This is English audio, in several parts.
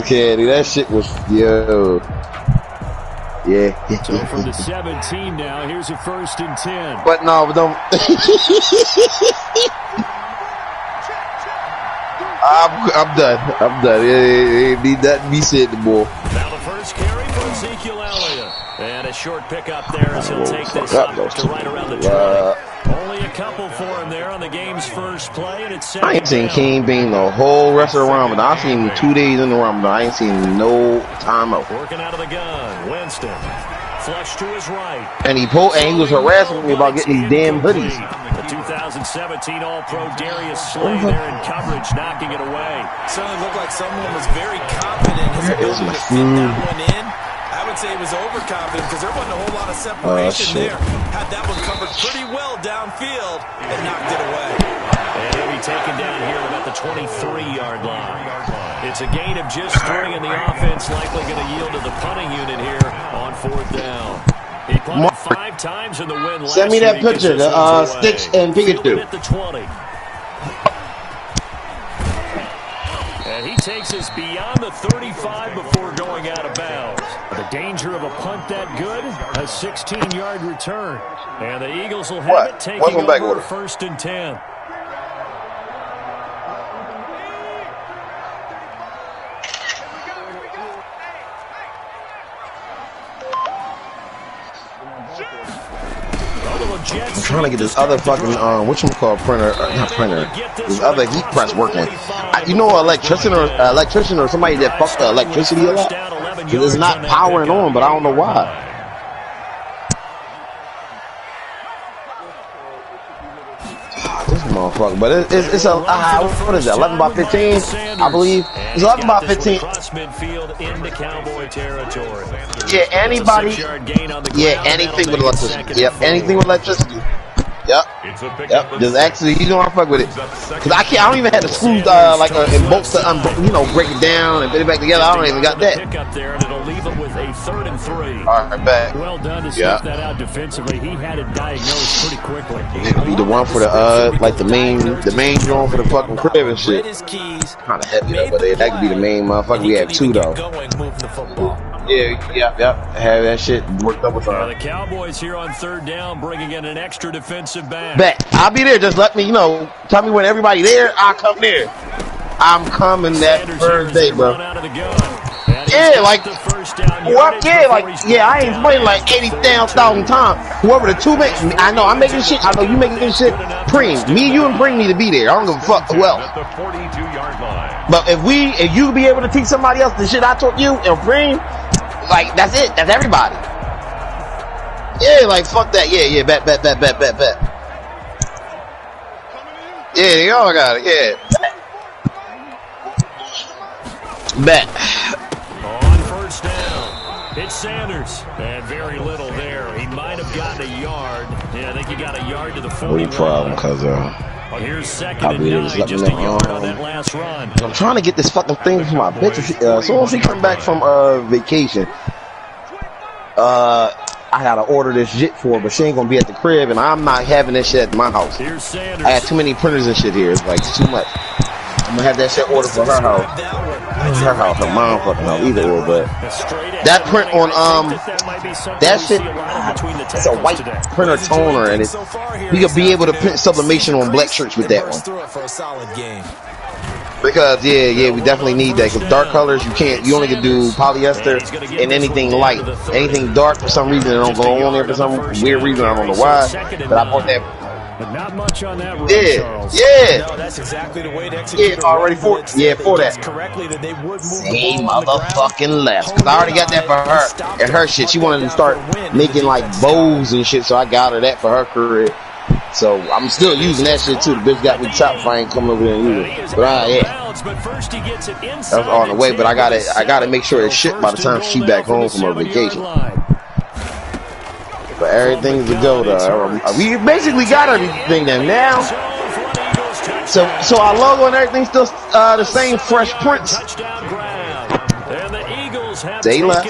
Caddy, that shit was yo. Yeah. So from the 17 now, here's a 1st and 10. But no, don't. I'm done. I'm done. It need nothing be said to more. Now the first carry for Ezekiel Elliott. And a short pickup there as he'll take this up to right around the 20. Only a couple for him there on the game's first play, and it's I ain't seen King Bean the whole rest of the Ramadan. I've seen him 2 days in the Ramadan. I ain't seen no time out. Working out of the gun, Winston. Flush to his right. And he was harassing me about getting these damn hoodies. The 2017 All-Pro Darius Slay there in coverage, knocking it away. Certainly looked like someone was very confident in his ability to fit that one in. I would say he was overconfident because there wasn't a whole lot of separation there. Had that one covered pretty well downfield and knocked it away. And he'll be taken down here at about the 23-yard line. It's a gain of just 3, and the offense likely going to yield to the punting unit here on 4th down. He punted 5 times in the win last week. Send me that picture, the Stitch and Pikachu. At the 20. And he takes us beyond the 35 before going out of bounds. The danger of a punt that good, a 16-yard return. And the Eagles will have it taking over 1st and 10. I'm trying to get this other fucking whatchamacallit printer, not printer, this other heat press working. You know, an electrician or somebody that fucks the electricity a lot, because it's not powering on, but I don't know why. This motherfucker, but it's a what is it? 11 by 15, I believe. It's 11 by 15. Yeah, anybody. Yeah, anything with electricity. Yep, anything with electricity. Yep. Just actually, you know, I fuck with it. Cause I don't even have the screws and bolts to break it down and put it back together. I don't even got that. All right, back. Well done to sniff that out defensively. He had it diagnosed pretty quickly. It could be the one for the the main joint for the fucking crib and shit. Kind of heavy though, but that could be the main motherfucker. We have 2 though. Yeah. Have that shit worked up with her. The Cowboys here on 3rd down, bringing in an extra defensive back. I'll be there. Just let me, tell me when everybody there. I'll come there. I'm coming that Thursday, bro. Yeah, I ain't playing like 80,000 times. Whoever the 2 makes, I know I'm making shit. I know you making this shit. Preem, me, you, and Preem need to be there. I don't give a fuck who else. But if you be able to teach somebody else the shit I taught you and Preem, like that's it. That's everybody. Yeah, like fuck that. Yeah, bet. Yeah, they all got it. Yeah, bet. On 1st down, it's Sanders, and very little there. He might have gotten a yard. Yeah, I think he got a yard to the 40. No problem, cause here's 2nd and 9, just a yard on that last run. I'm trying to get this fucking thing for my bitch. As soon as she come back from vacation, I gotta order this shit for her, but she ain't gonna be at the crib, and I'm not having this shit at my house. I got too many printers and shit here. It's like too much. I'm gonna have that shit ordered for her house. Her mom fucking house, either or. But that print on that shit, it's a white printer toner, and you could be able to print sublimation on black shirts with that one. Because we definitely need that. Because dark colors, you only can do polyester and anything light. Anything dark for some reason it don't go on there for some weird reason. I don't know why, but I bought that. But not much on that road, Charles. No, that's exactly the way to execute. Already for that. Correctly that they would move same motherfucking left. Cause I already got that for her and her shit. She wanted to start making like bows and shit, so I got her that for her career. So I'm still using that shit too. The bitch got me chopped if I ain't coming over there and use it. But that's on the way. But I gotta make sure it's shipped by the time she back home from her vacation. But everything's a go though. We basically got everything then now. So our logo and everything's still the same fresh prints. Say less.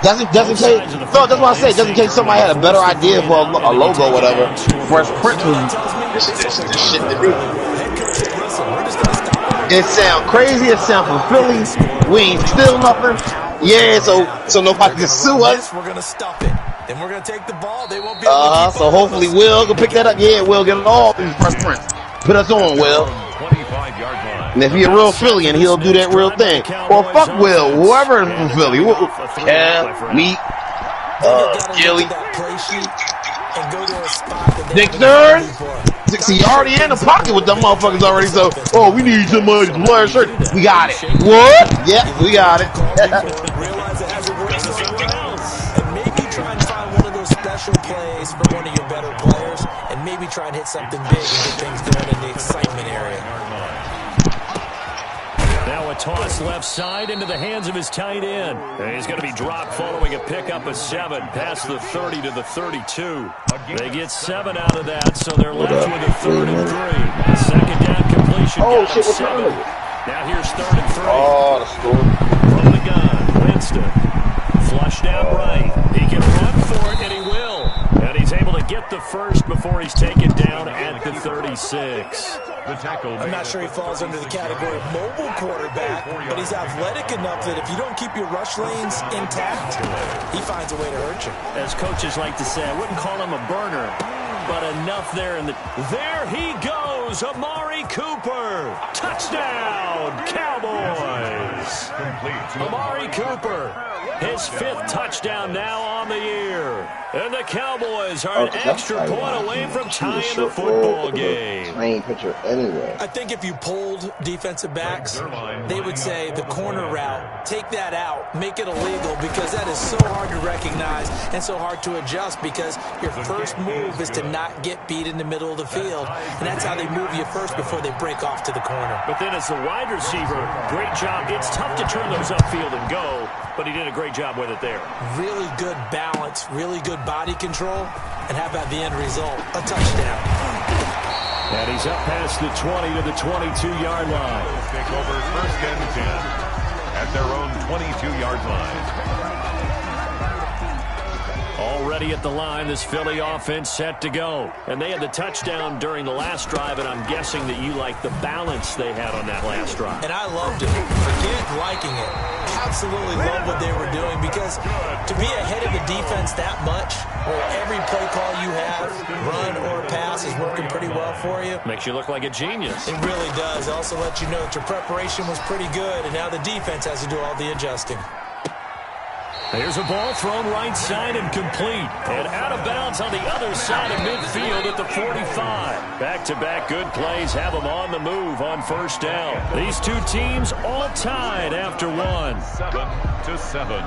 Just in case, no, that's what I say. Just in case somebody had a better idea for a logo or whatever. Fresh Prince was this shit to me. It sound crazy. It sound from Philly. We ain't still nothing. Yeah, so nobody can sue us. We're gonna stop it. Then we're gonna take the ball. They won't be able to keep So hopefully Will can pick that up. Yeah, Will get it all through Fresh Prince. Put us on, Will. 25-yard line. And if he a real Philly and he'll do that real thing. Or fuck Will, whoever is from Philly. Cam, me, Gilly, Nick Nerd. See, already in the pocket with them motherfuckers already. So, we need somebody to wear a shirt. We got it. What? Yeah, we got it. Realize it hasn't worked somewhere else. And maybe try and find one of those special plays for one of your better players. And maybe try and hit something big and get things going in the excitement area. Now a toss left side into the hands of his tight end. And he's going to be dropped following a pickup of 7 past the 30 to the 32. They get 7 out of that, so they're left with a 3rd and 3. Second down completion. Oh, shit, what's 7. Now here's 3rd and 3. Oh, the score. From the gun, Winston. Flushed out right. He can run for it, and he will. And he's able to get the first before he's taken down at the 36. I'm not sure he falls under the category of mobile quarterback, but he's athletic enough that if you don't keep your rush lanes intact, he finds a way to hurt you. As coaches like to say, I wouldn't call him a burner, but enough there. There he goes, Amari Cooper. Touchdown, Cowboys. Amari Cooper, his 5th touchdown now on the year. And the Cowboys are an extra point away from tying the football game. Plain picture anyway. I think if you polled defensive backs, they would say the corner route, take that out, make it illegal, because that is so hard to recognize and so hard to adjust, because your first move is to not get beat in the middle of the field. And that's how they move you first before they break off to the corner. But then as the wide receiver, great job. It's tough to turn those upfield and go, but he did a great job with it there. Really good balance, really good body control, and how about the end result? A touchdown. And he's up past the 20 to the 22-yard line. Take over 1st and 10 at their own 22-yard line. Already at the line, this Philly offense set to go. And they had the touchdown during the last drive, and I'm guessing that you like the balance they had on that last drive. And I loved it. Forget liking it. Absolutely love what they were doing, because to be ahead of the defense that much, where every play call you have, run or pass, is working pretty well for you. Makes you look like a genius. It really does. It also lets you know that your preparation was pretty good, and now the defense has to do all the adjusting. There's a ball thrown right side and complete. And out of bounds on the other side of midfield at the 45. Back-to-back good plays have them on the move on 1st down. These two teams all tied after 1. 7-7.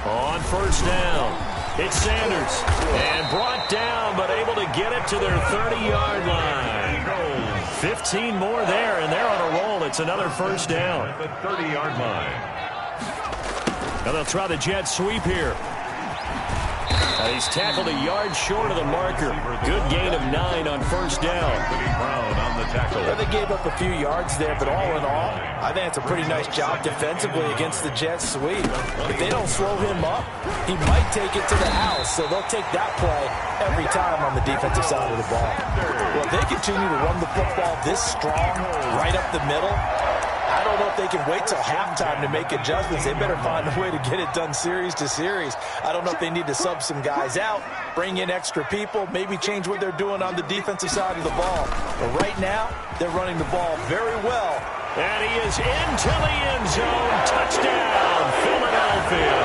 On 1st down. It's Sanders, and brought down, but able to get it to their 30-yard line. 15 more there, and they're on a roll. It's another 1st down. At the 30-yard line. Now they'll try the jet sweep here. He's tackled a yard short of the marker. Good gain of 9 on 1st down. Brown on the tackle. Well, they gave up a few yards there, but all in all, I think it's a pretty nice job defensively against the jet sweep. If they don't slow him up, he might take it to the house, so they'll take that play every time on the defensive side of the ball. Well, if they continue to run the football this strong, right up the middle, I don't know if they can wait till halftime to make adjustments. They better find a way to get it done series to series. I don't know if they need to sub some guys out, bring in extra people, maybe change what they're doing on the defensive side of the ball. But right now, they're running the ball very well. And he is into the end zone. Touchdown, Philadelphia.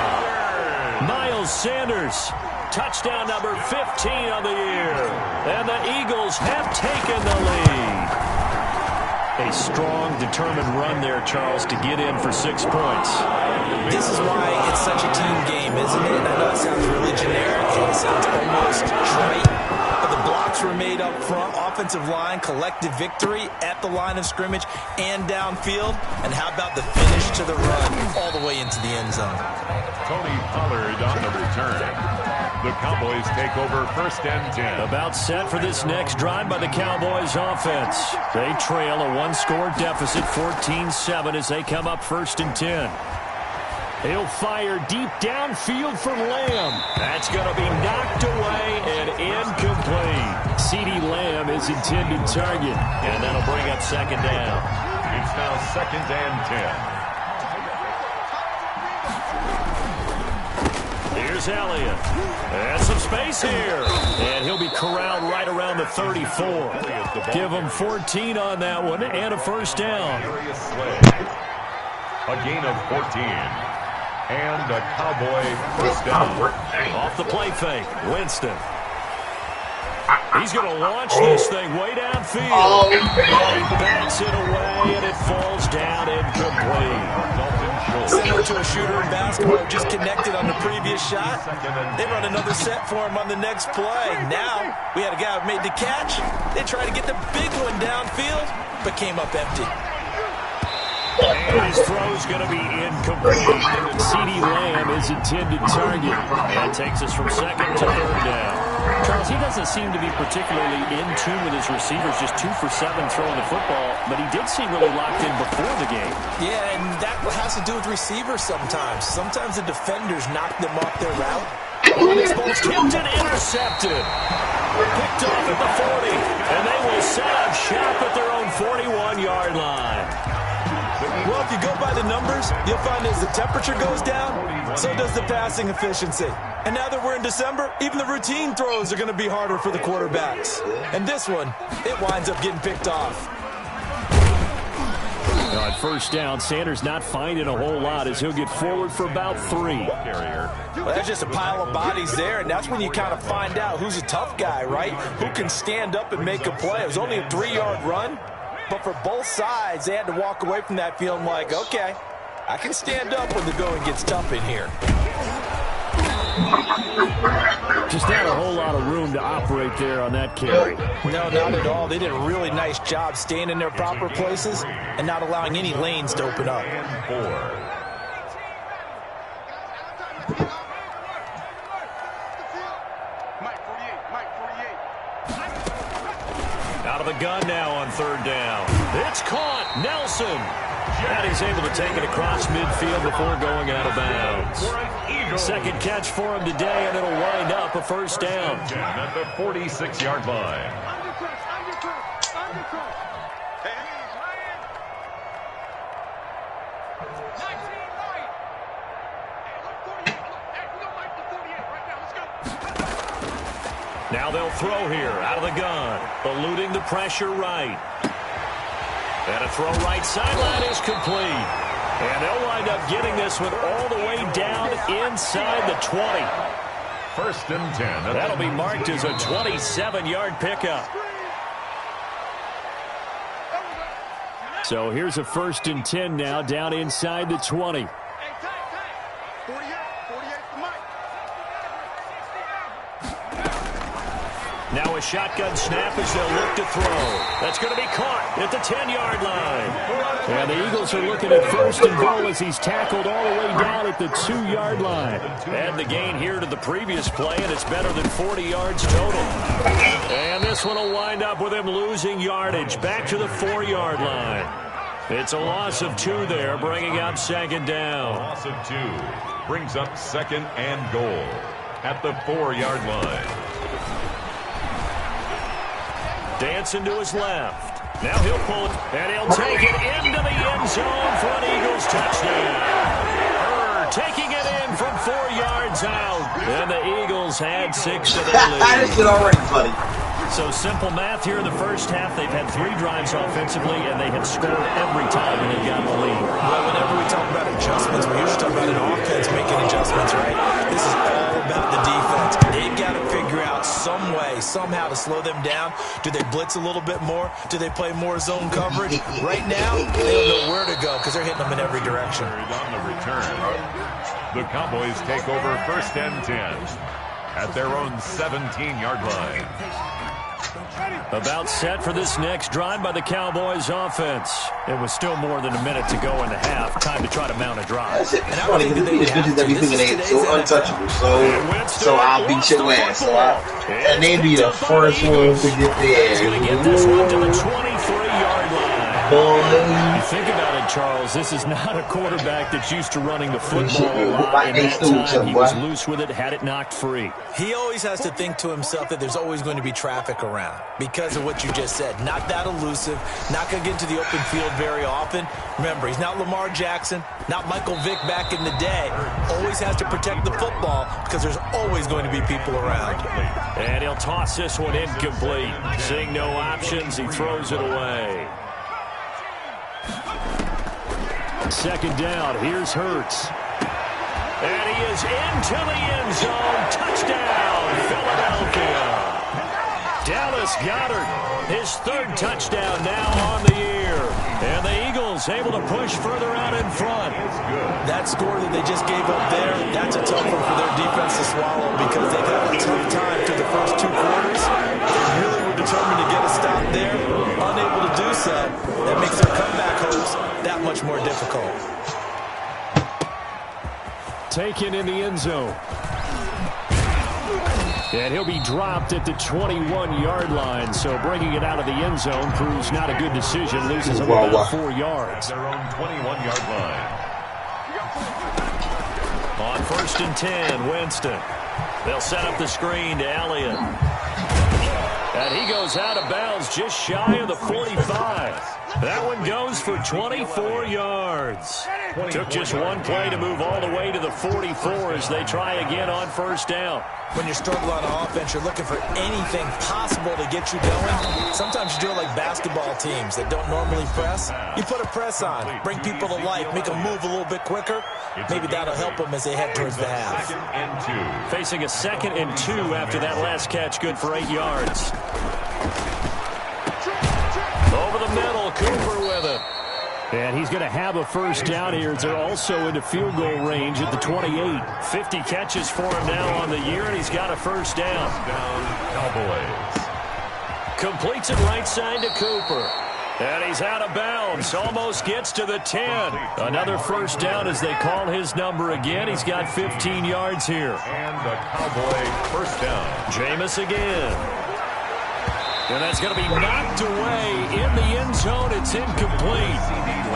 Miles Sanders, touchdown number 15 on the year. And the Eagles have taken the lead. A strong, determined run there, Charles, to get in for 6 points. This is why it's such a team game, isn't it? I know it sounds really generic. It sounds almost trite. But the blocks were made up front. Offensive line, collective victory at the line of scrimmage and downfield. And how about the finish to the run all the way into the end zone? Tony Pollard on the return. The Cowboys take over 1st and 10. About set for this next drive by the Cowboys offense. They trail a 1-score deficit, 14-7, as they come up 1st and 10. He'll fire deep downfield for Lamb. That's going to be knocked away and incomplete. CeeDee Lamb is intended target, and that'll bring up second down. It's now 2nd and 10. Here's Elliott. And some space here. And he'll be corralled right around the 34. Give him 14 on that one and a first down. A gain of 14. And a Cowboy first down. Off the play fake, Winston. He's going to launch this thing way downfield. He backs it away, and it falls down incomplete. Similar to a shooter in basketball who just connected on the previous shot. They run another set for him on the next play. Now, we had a guy who made the catch. They tried to get the big one downfield, but came up empty. And his throw's going to be incomplete. CeeDee Lamb is intended target. And takes us from second to third down. Charles, he doesn't seem to be particularly in tune with his receivers, just 2 for 7 throwing the football, but he did seem really locked in before the game. Yeah, and that has to do with receivers sometimes. Sometimes the defenders knock them off their route. This ball's tipped and intercepted. Picked off at the 40. And they will set up shop at their own 41-yard line. Well, if you go by the numbers, you'll find as the temperature goes down, so does the passing efficiency. And now that we're in December, even the routine throws are going to be harder for the quarterbacks. And this one, it winds up getting picked off. On first down, Sanders not finding a whole lot as he'll get forward for about 3. Well, there's just a pile of bodies there, and that's when you kind of find out who's a tough guy, right? Who can stand up and make a play. It was only a 3-yard run. But for both sides, they had to walk away from that feeling like, okay, I can stand up when the going gets tough in here. Just not a whole lot of room to operate there on that carry. No, not at all. They did a really nice job staying in their proper places and not allowing any lanes to open up. Out of the gun now on third down. It's caught. Nelson. And he's able to take it across midfield before going out of bounds. Second catch for him today, and it'll wind up a first down. At the 46-yard line. Now they'll throw here out of the gun. Eluding the pressure right. And a throw right sideline is complete. And they'll wind up getting this one all the way down inside the 20. First and 10. That'll be marked as a 27-yard pickup. So here's a first and 10 now down inside the 20. Now a shotgun snap as they'll look to throw. That's going to be caught at the 10-yard line. And the Eagles are looking at first and goal as he's tackled all the way down at the 2-yard line. Add the gain here to the previous play, and it's better than 40 yards total. And this one will wind up with him losing yardage back to the 4-yard line. It's a loss of 2 there, bringing up second down. Loss of 2 brings up second and goal at the 4-yard line. Dancing to his left. Now he'll pull it, and he'll take it into the end zone for an Eagles touchdown. Taking it in from 4 yards out. And the Eagles had 6 to their lead. This is already funny. So simple math here in the first half. They've had 3 drives offensively, and they have scored every time when they've gotten the lead. Well, whenever we talk about adjustments, we usually talk about an offense making adjustments, right? This is all about the defense. They've got to figure out some way, somehow to slow them down. Do they blitz a little bit more? Do they play more zone coverage? Right now, they don't know where to go because they're hitting them in every direction. On the return, the Cowboys take over first and 10 at their own 17-yard line. About set for this next drive by the Cowboys offense. It was still more than a minute to go in the half. Time to try to mount a drive. That's it. It's funny because these bitches that be thinking they so untouchable, so I'll beat your ass. And they be the first ones to get there. He's going to get this one to the 23-yard line. You think about it, Charles, this is not a quarterback that's used to running the football a lot. In that time, he was loose with it, had it knocked free. He always has to think to himself that there's always going to be traffic around because of what you just said. Not that elusive, not going to get into the open field very often. Remember, he's not Lamar Jackson, not Michael Vick back in the day. Always has to protect the football because there's always going to be people around. And he'll toss this one incomplete. Seeing no options, he throws it away. Second down, here's Hurts. And he is into the end zone. Touchdown, Philadelphia. Dallas Goedert, his third touchdown now on the year. And the Eagles able to push further out in front. That score that they just gave up there, that's a tough one for their defense to swallow because they've had a tough time through the first 2 quarters. They really were determined to get a stop there, unable to do so. That makes their comeback hopes that much more difficult. Taken in the end zone. And he'll be dropped at the 21-yard line. So bringing it out of the end zone proves not a good decision. Loses him about 4 yards. Their own 21-yard line. On 1st and 10, Winston. They'll set up the screen to Elliott. And he goes out of bounds just shy of the 45. That one goes for 24 yards. Took just one play to move all the way to the 44 as they try again on 1st down. When you're struggling on offense, you're looking for anything possible to get you going. Sometimes you do it like basketball teams that don't normally press. You put a press on, bring people to life, make them move a little bit quicker. Maybe that'll help them as they head towards the half. Facing a 2nd and 2 after that last catch, good for 8 yards. Over the middle, Cooper with it. And he's going to have a 1st down here as they're also into field goal range at the 28. 50 catches for him now on the year, and he's got a 1st down. Cowboys. Completes it right side to Cooper. And he's out of bounds. Almost gets to the 10. Another 1st down as they call his number again. He's got 15 yards here. And the Cowboy 1st down. Jameis again. And that's going to be knocked away in the end zone. It's incomplete.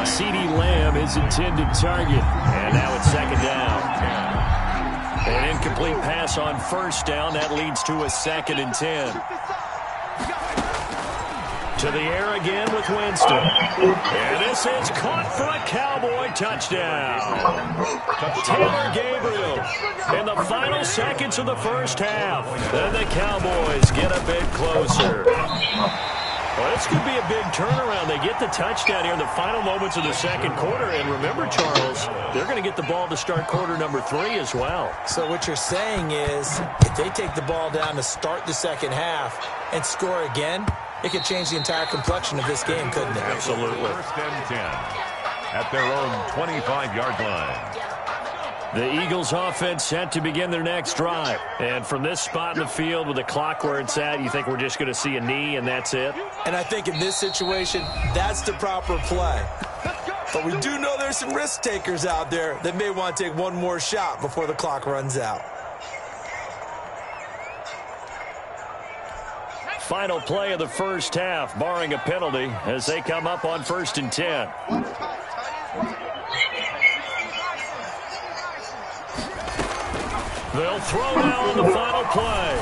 CeeDee Lamb is intended target. And now it's 2nd down. An incomplete pass on 1st down. That leads to a 2nd and 10. To the air again with Winston. And this is caught for a Cowboy touchdown. Taylor Gabriel in the final seconds of the 1st half. Then the Cowboys get a bit closer. Well, this could be a big turnaround. They get the touchdown here in the final moments of the 2nd quarter. And remember, Charles, they're going to get the ball to start quarter number 3 as well. So what you're saying is if they take the ball down to start the 2nd half and score again, it could change the entire complexion of this game, couldn't it? Absolutely. 1st and 10 at their own 25-yard line. The Eagles offense set to begin their next drive. And from this spot in the field with the clock where it's at, you think we're just going to see a knee and that's it? And I think in this situation, that's the proper play. But we do know there's some risk takers out there that may want to take one more shot before the clock runs out. Final play of the 1st half, barring a penalty, as they come up on 1st and 10. They'll throw now on the final play.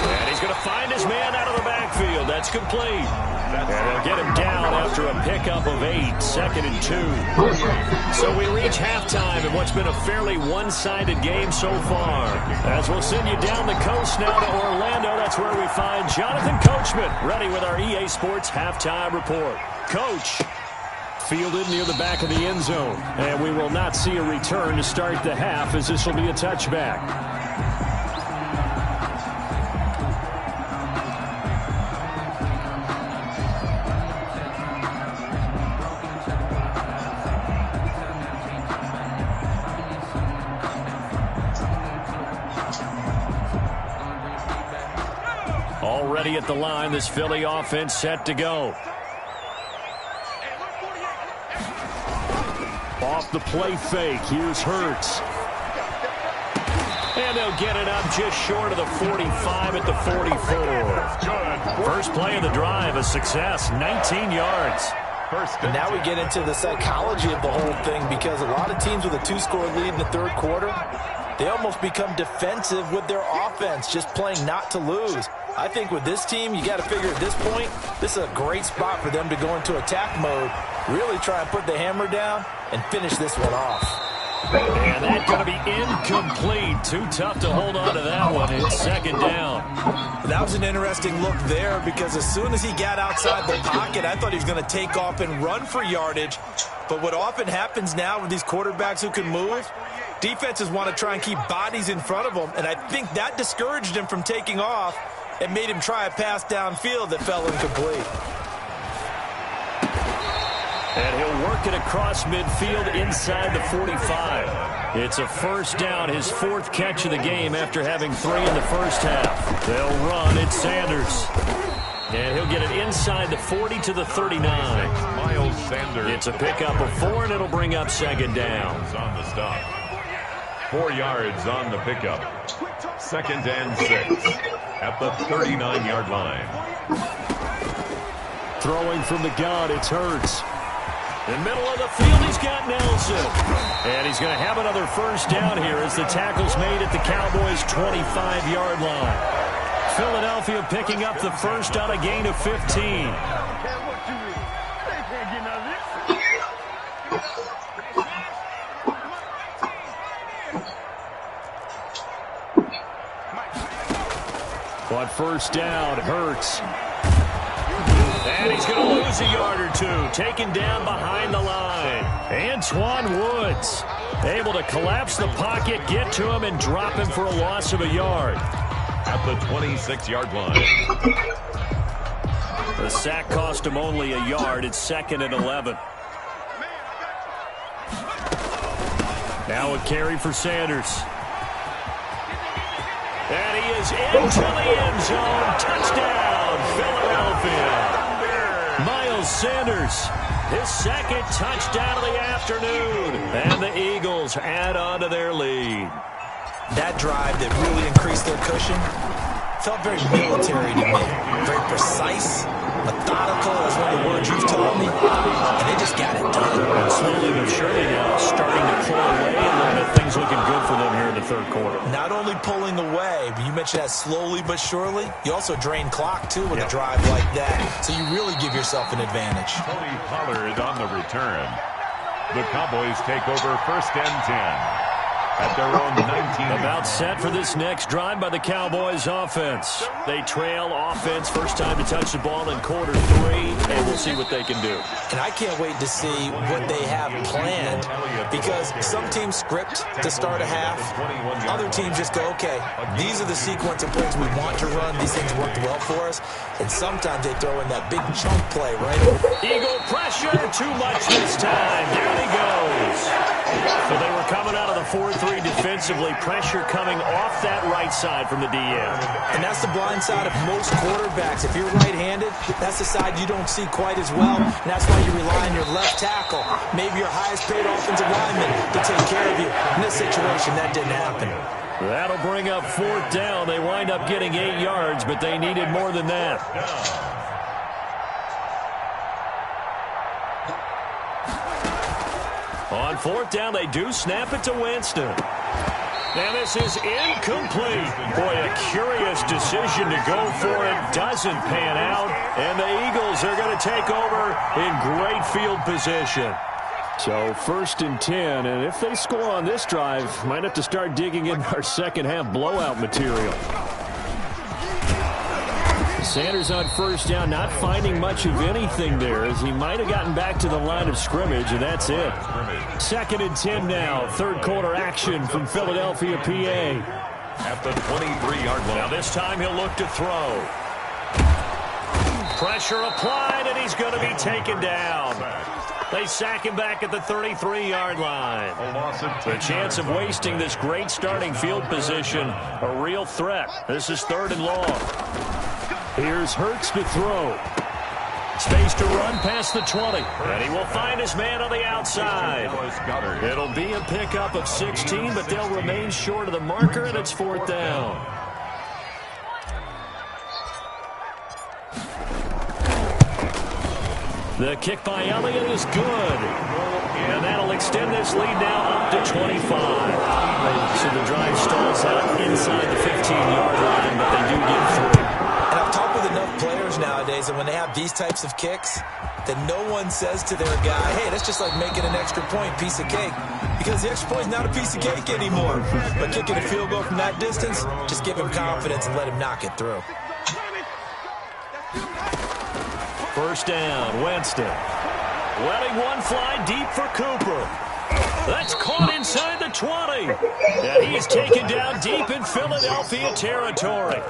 And he's going to find his man out of the backfield. That's complete. And they'll get him down after a pickup of 8, 2nd and 2. So we reach halftime in what's been a fairly one-sided game so far. As we'll send you down the coast now to Orlando, that's where we find Jonathan Coachman, ready with our EA Sports halftime report. Coach. Fielded near the back of the end zone. And we will not see a return to start the half as this will be a touchback. Already at the line, this Philly offense set to go. Off the play fake, here's Hurts. And they'll get it up just short of the 45 at the 44. First play of the drive, a success, 19 yards. And now we get into the psychology of the whole thing, because a lot of teams with a 2-score lead in the third quarter, they almost become defensive with their offense, just playing not to lose. I think with this team, you got to figure at this point, this is a great spot for them to go into attack mode, really try and put the hammer down and finish this one off. And that's going to be incomplete. Too tough to hold on to that one. It's second down. That was an interesting look there, because as soon as he got outside the pocket, I thought he was going to take off and run for yardage. But what often happens now with these quarterbacks who can move, defenses want to try and keep bodies in front of them, and I think that discouraged him from taking off and made him try a pass downfield that fell incomplete. And he'll work it across midfield inside the 45. It's a first down, his 4th catch of the game after having 3 in the first half. They'll run. It's Sanders. And he'll get it inside the 40 to the 39. Miles Sanders. It's a pickup of 4, and it'll bring up second down. On the stop. 4 yards on the pickup. 2nd and 6 at the 39-yard line. Throwing from the gun, it's Hurts. In the middle of the field, he's got Nelson. And he's going to have another first down here as the tackle's made at the Cowboys' 25-yard line. Philadelphia picking up the first on a gain of 15. On first down, Hurts. And he's going to lose a yard or 2. Taken down behind the line. Antoine Woods able to collapse the pocket, get to him, and drop him for a loss of a yard. At the 26-yard line. The sack cost him only a yard. It's 2nd and 11. Now a carry for Sanders. And he is into the end zone. Touchdown, Philadelphia. Miles Sanders, his 2nd touchdown of the afternoon. And the Eagles add on to their lead. That drive that really increased their cushion felt very military to me. Very precise, methodical, that's one of the words you've told me. And they just got it done. And slowly but surely now starting to pull away, and looking at things looking good for them here in the third quarter. Not only pulling away, but you mentioned that slowly but surely. You also drain clock, too, with a drive like that. So you really give yourself an advantage. Tony Pollard on the return. The Cowboys take over 1st and 10. At their own 19. About set for this next drive by the Cowboys offense. They trail offense, first time to touch the ball in quarter 3, and we'll see what they can do. And I can't wait to see what they have planned, because some teams script to start a half. Other teams just go, okay, these are the sequence of plays we want to run. These things worked well for us. And sometimes they throw in that big chunk play, right? Eagle pressure, too much this time. Down he goes. So they were coming out of the 4-3 defensively. Pressure coming off that right side from the DM. And that's the blind side of most quarterbacks. If you're right-handed, that's the side you don't see quite as well. And that's why you rely on your left tackle, maybe your highest-paid offensive lineman, to take care of you. In this situation, that didn't happen. That'll bring up 4th down. They wind up getting 8 yards, but they needed more than that. On 4th down, they do snap it to Winston. And this is incomplete. Boy, a curious decision to go for it. Doesn't pan out. And the Eagles are going to take over in great field position. So 1st and 10, and if they score on this drive, might have to start digging in our second half blowout material. Sanders on 1st down, not finding much of anything there, as he might have gotten back to the line of scrimmage, and that's it. 2nd and 10 now, third quarter action from Philadelphia, PA. At the 23-yard line. Now this time he'll look to throw. Pressure applied, and he's going to be taken down. They sack him back at the 33-yard line. The chance of wasting this great starting field position, a real threat. This is 3rd and long. Here's Hurts to throw. Space to run past the 20. And he will find his man on the outside. It'll be a pickup of 16, but they'll remain short of the marker, and it's 4th down. The kick by Elliott is good. And that'll extend this lead now up to 25. So the drive stalls out inside the 15-yard line, but they do get through. And I've talked with enough players nowadays that when they have these types of kicks, that no one says to their guy, hey, that's just like making an extra point, piece of cake. Because the extra point is not a piece of cake anymore. But kicking a field goal from that distance, just give him confidence and let him knock it through. First down, Winston. Letting one fly deep for Cooper. That's caught inside the 20. And he's taken down deep in Philadelphia territory.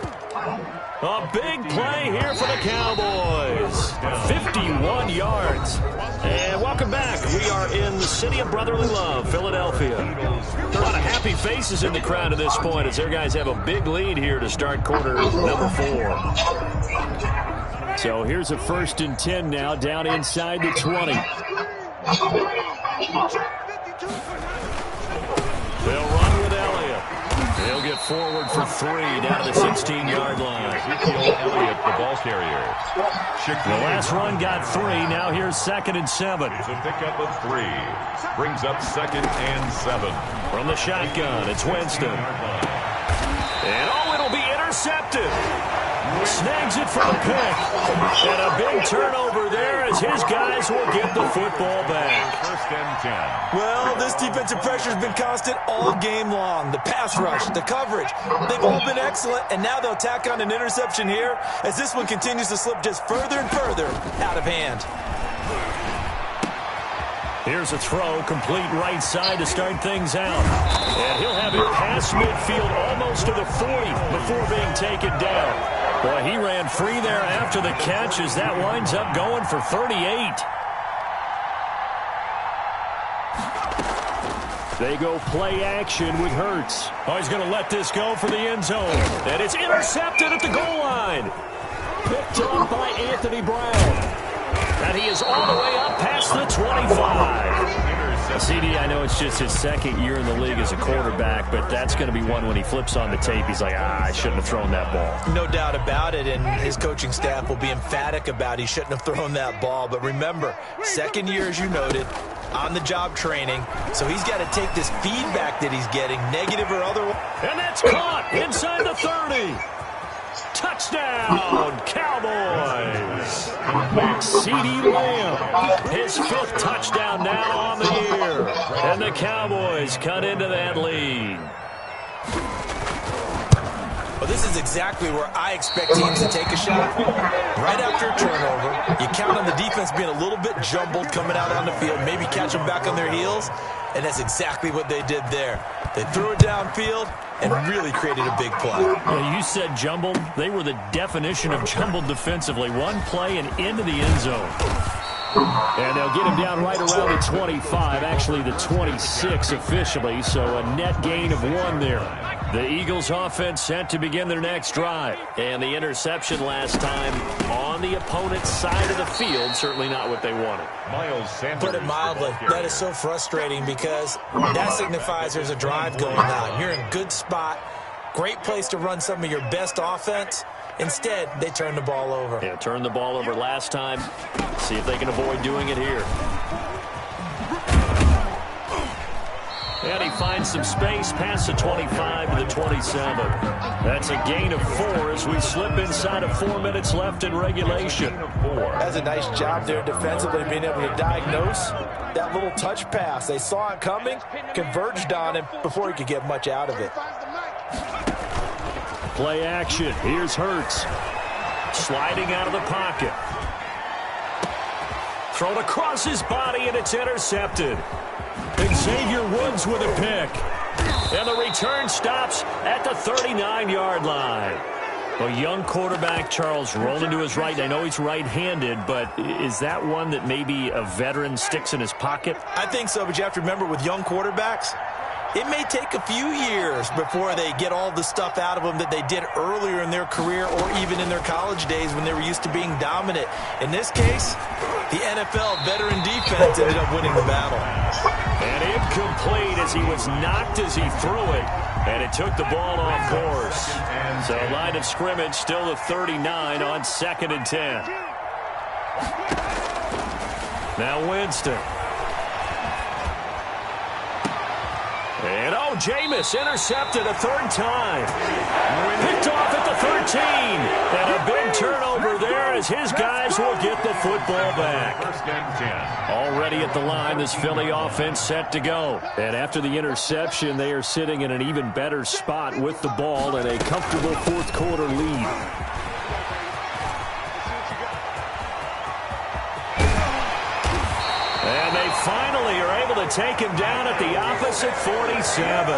A big play here for the Cowboys. 51 yards. And welcome back. We are in the city of brotherly love, Philadelphia. A lot of happy faces in the crowd at this point as their guys have a big lead here to start quarter number 4. So here's a 1st and 10 now, down inside the 20. They'll run with Elliott. He'll get forward for 3 down to the 16-yard line. Elliott, the ball carrier. The last run got 3. Now here's 2nd and 7. It's a pickup of 3. Brings up 2nd and 7. From the shotgun, it's Winston. And it'll be intercepted. Snags it for the pick. And a big turnover there as his guys will get the football back. 1st and 10. Well, this defensive pressure has been constant all game long. The pass rush, the coverage, they've all been excellent, and now they'll tack on an interception here as this one continues to slip just further and further out of hand. Here's a throw, complete right side to start things out. And he'll have it past midfield almost to the 40 before being taken down. Boy, he ran free there after the catch as that winds up going for 38. They go play action with Hurts. Oh, he's going to let this go for the end zone. And it's intercepted at the goal line. Picked up by Anthony Brown. And he is all the way up past the 25. CD, I know it's just his 2nd year in the league as a quarterback, but that's going to be one when he flips on the tape, he's like, I shouldn't have thrown that ball. No doubt about it, and his coaching staff will be emphatic about he shouldn't have thrown that ball. But remember, 2nd year, as you noted, on-the-job training, so he's got to take this feedback that he's getting, negative or otherwise. And that's caught inside the 30. Touchdown, Cowboys. CeeDee Lamb, his 5th touchdown now on the year. And the Cowboys cut into that lead. Well, this is exactly where I expect teams to take a shot. Right after a turnover, you count on the defense being a little bit jumbled coming out on the field, maybe catch them back on their heels, and that's exactly what they did there. They threw it downfield and really created a big play. Yeah, you said jumbled. They were the definition of jumbled defensively. One play and into the end zone. And they'll get him down right around the 25, actually the 26 officially, so a net gain of 1 there. The Eagles offense set to begin their next drive. And the interception last time on the opponent's side of the field, certainly not what they wanted. Miles Sanders. Put it mildly, that is so frustrating because that signifies there's a drive going on. You're in good spot, great place to run some of your best offense. Instead, they turn the ball over. Yeah, turned the ball over last time. See if they can avoid doing it here. And he finds some space past the 25 to the 27. That's a gain of 4 as we slip inside of 4 minutes left in regulation. That's a nice job there defensively, being able to diagnose that little touch pass. They saw it coming, converged on him before he could get much out of it. Play action. Here's Hurts. Sliding out of the pocket. Thrown across his body, and it's intercepted. Xavier Woods with a pick. And the return stops at the 39-yard line. A young quarterback, Charles, rolling to his right. I know he's right-handed, but is that one that maybe a veteran sticks in his pocket? I think so, but you have to remember with young quarterbacks, it may take a few years before they get all the stuff out of them that they did earlier in their career or even in their college days when they were used to being dominant. In this case, the NFL veteran defense ended up winning the battle. And incomplete as he was knocked as he threw it, and it took the ball off course. So line of scrimmage still the 39 on 2nd and 10. Now Winston. And Jameis intercepted a third time. Picked off at the 13. And a big turnover there as his guys will get the football back. First and 10. Already at the line, this Philly offense set to go. And after the interception, they are sitting in an even better spot with the ball and a comfortable fourth quarter lead. And they finally are able to take him down at the opposite 47.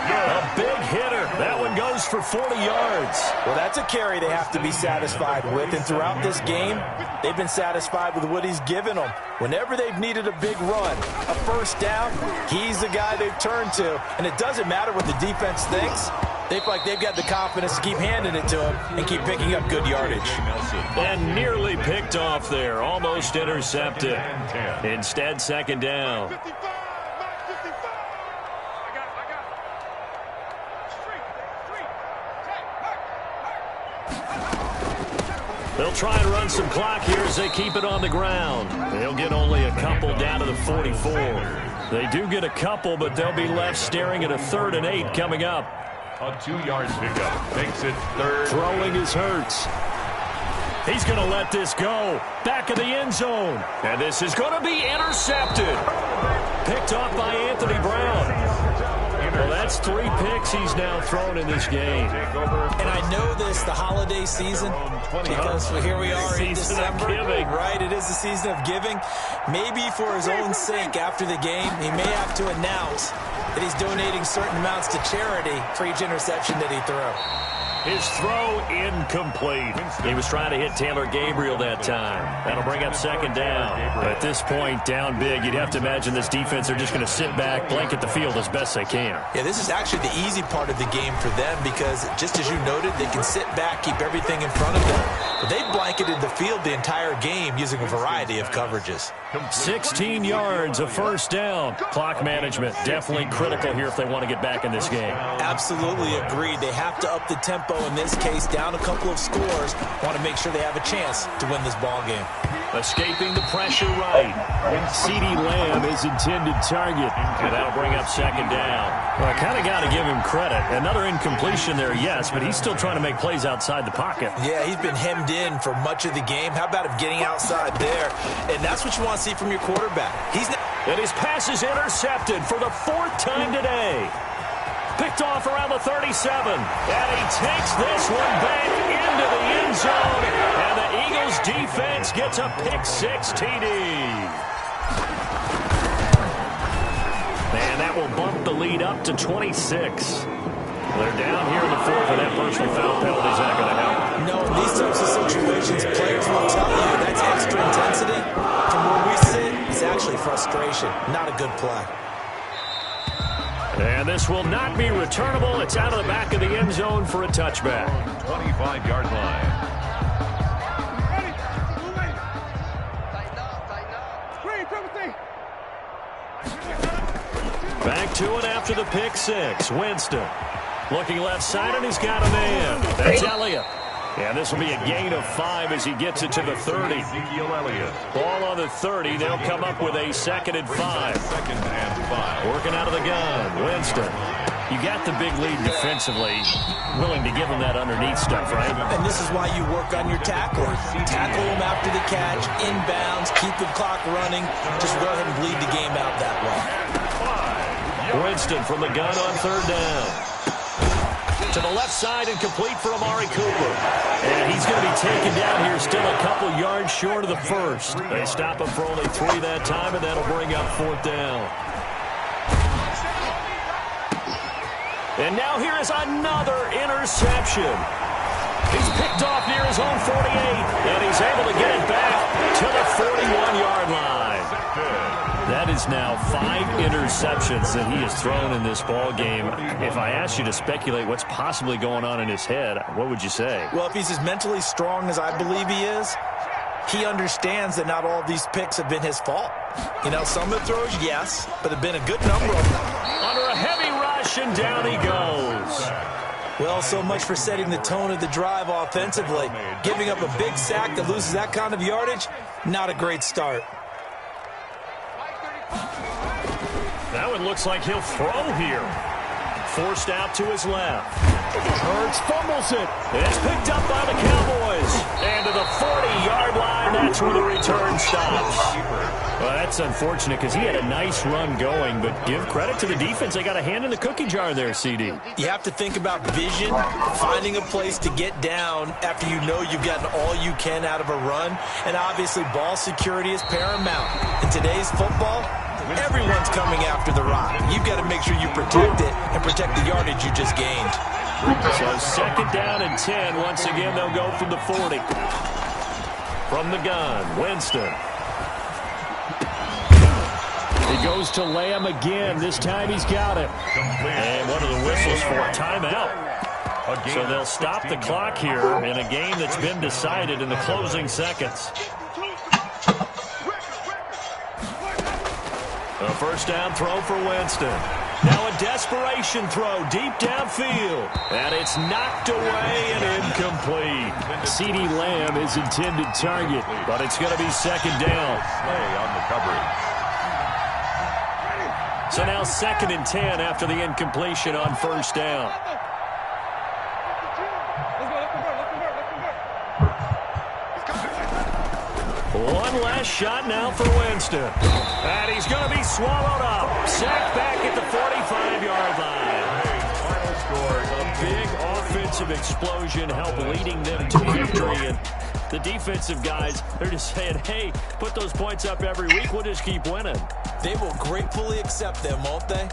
A big hitter. That one goes for 40 yards. Well, that's a carry they have to be satisfied with. And throughout this game, they've been satisfied with what he's given them. Whenever they've needed a big run, a first down, he's the guy they've turned to. And it doesn't matter what the defense thinks. They feel like they've got the confidence to keep handing it to him and keep picking up good yardage. And nearly picked off there. Almost intercepted. Instead, second down. They'll try and run some clock here as they keep it on the ground. They'll get only a couple down to the 44. They do get a couple, but they'll be left staring at a 3rd and 8 coming up. A 2-yard pickup makes it third. Throwing is Hurts. He's going to let this go. Back of the end zone. And this is going to be intercepted. Picked off by Anthony Brown. Well, that's 3 picks he's now thrown in this game. And I know this, the holiday season, because here we are in December. Right, it is the season of giving. Maybe for his own sake after the game, he may have to announce that he's donating certain amounts to charity for each interception that he threw. His throw incomplete. He was trying to hit Taylor Gabriel that time. That'll bring up second down. At this point, down big, you'd have to imagine this defense are just going to sit back, blanket the field as best they can. Yeah, this is actually the easy part of the game for them because, just as you noted, they can sit back, keep everything in front of them. But they've blanketed the field the entire game using a variety of coverages. 16 yards, a first down. Clock management, definitely critical here if they want to get back in this game. Absolutely agreed. They have to up the tempo in this case, down a couple of scores. Want to make sure they have a chance to win this ball game. Escaping the pressure right. CeeDee Lamb is intended target. And that'll bring up second down. Well, I kind of got to give him credit. Another incompletion there, yes, but he's still trying to make plays outside the pocket. Yeah, he's been hemmed in for much of the game. How about him getting outside there? And that's what you want to see from your quarterback. And his pass is intercepted for the 4th time today. Picked off around the 37. And he takes this one back into the end zone. And the Eagles defense gets a pick-6 TD. And that will bump the lead up to 26. They're down here in the 4th, and that personal foul penalty is not going to help. No, in these types of situations, players will tell you that's extra intensity. From where we sit, it's actually frustration. Not a good play. And this will not be returnable. It's out of the back of the end zone for a touchback. 25-yard line. Back to it after the pick-6. Winston looking left side, and he's got a man. That's Elliott. And this will be a gain of 5 as he gets it to the 30. Ezekiel Elliott. Ball on the 30. They'll come up with a 2nd and 5. Second and 5. Working out of the gun. Winston. You got the big lead defensively. Willing to give him that underneath stuff, right? And this is why you work on your tackling. Tackle him after the catch, inbounds, keep the clock running. Just go ahead and bleed the game out that way. Winston from the gun on 3rd down. To the left side and complete for Amari Cooper. And he's going to be taken down here, still a couple yards short of the 1st. They stop him for only 3 that time, and that'll bring up 4th down. And now here is another interception. He's picked off near his own 48, and he's able to get it back to the 41-yard line. That is now 5 interceptions that he has thrown in this ball game. If I asked you to speculate what's possibly going on in his head, what would you say? Well, if he's as mentally strong as I believe he is, he understands that not all of these picks have been his fault. You know, some of the throws, yes, but have been a good number of them. Under a heavy rush, and down he goes. Well, so much for setting the tone of the drive offensively. Giving up a big sack that loses that kind of yardage, not a great start. Now it looks like he'll throw here. Forced out to his left. Hurts fumbles it. It's picked up by the Cowboys. And to the 40-yard line, that's where the return stops. Well, that's unfortunate because he had a nice run going, but give credit to the defense. They got a hand in the cookie jar there, CD. You have to think about vision, finding a place to get down after you know you've gotten all you can out of a run, and obviously ball security is paramount. In today's football, everyone's coming after the rock. You've got to make sure you protect it and protect the yardage you just gained. So second down and 10. Once again, they'll go from the 40. From the gun, Winston. He goes to Lamb again. This time he's got it. And one of the whistles for a timeout. So they'll stop the clock here in a game that's been decided in the closing seconds. A first down throw for Winston. Now a desperation throw deep downfield. And it's knocked away and incomplete. CeeDee Lamb is intended target, but it's going to be second down. Play on the coverage. So now second and 10 after the incompletion on first down. One last shot now for Winston. And he's going to be swallowed up. Sacked back at the 45-yard line. A big offensive explosion helped leading them to victory. And the defensive guys, they're just saying, hey, put those points up every week. We'll just keep winning. They will gratefully accept them, won't they?